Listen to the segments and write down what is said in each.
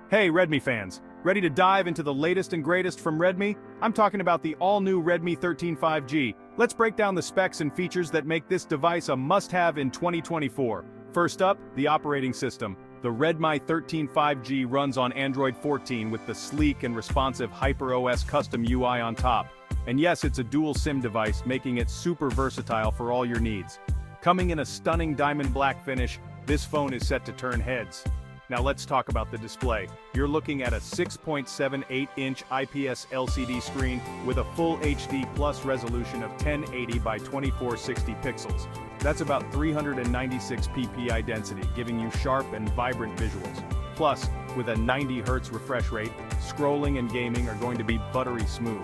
Hey Redmi fans, ready to dive into the latest and greatest from Redmi? I'm talking about the all-new Redmi 13 5G. Let's break down the specs and features that make this device a must-have in 2024. First up, the operating system. The Redmi 13 5G runs on Android 14 with the sleek and responsive HyperOS custom UI on top. And yes, it's a dual SIM device, making it super versatile for all your needs. Coming in a stunning diamond black finish, this phone is set to turn heads. Now let's talk about the display. You're looking at a 6.78-inch IPS LCD screen with a full HD plus resolution of 1080 by 2460 pixels. That's about 396 ppi density, giving you sharp and vibrant visuals. Plus, with a 90 Hz refresh rate, scrolling and gaming are going to be buttery smooth.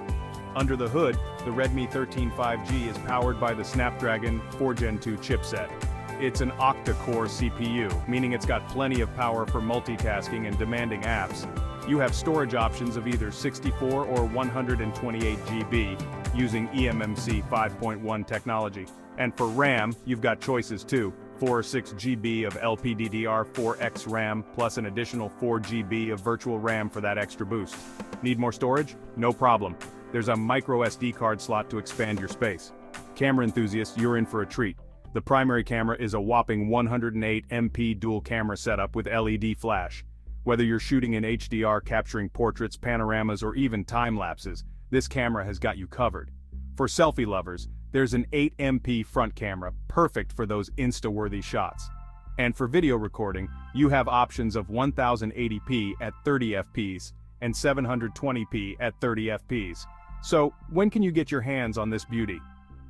Under the hood, the Redmi 13 5G is powered by the Snapdragon 4 Gen 2 chipset. It's an octa-core CPU, meaning it's got plenty of power for multitasking and demanding apps. You have storage options of either 64 or 128 GB, using eMMC 5.1 technology. And for RAM, you've got choices too. 4 or 6 GB of LPDDR4X RAM, plus an additional 4 GB of virtual RAM for that extra boost. Need more storage? No problem. There's a microSD card slot to expand your space. Camera enthusiasts, you're in for a treat. The primary camera is a whopping 108 MP dual camera setup with LED flash. Whether you're shooting in HDR, capturing portraits, panoramas, or even time-lapses, this camera has got you covered. For selfie lovers, there's an 8 MP front camera, perfect for those Insta-worthy shots. And for video recording, you have options of 1080p at 30 fps and 720p at 30 fps. So, when can you get your hands on this beauty?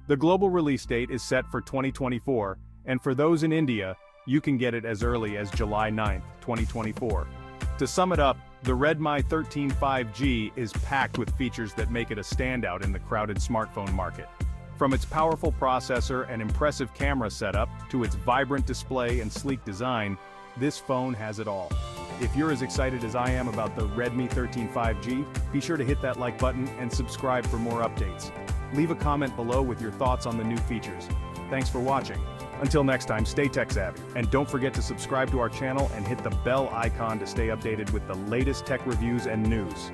The global release date is set for 2024, and for those in India, you can get it as early as July 9, 2024. To sum it up, the Redmi 13 5G is packed with features that make it a standout in the crowded smartphone market. From its powerful processor and impressive camera setup to its vibrant display and sleek design, this phone has it all. If you're as excited as I am about the Redmi 13 5G, be sure to hit that like button and subscribe for more updates. Leave a comment below with your thoughts on the new features. Thanks for watching. Until next time, stay tech savvy, and don't forget to subscribe to our channel and hit the bell icon to stay updated with the latest tech reviews and news.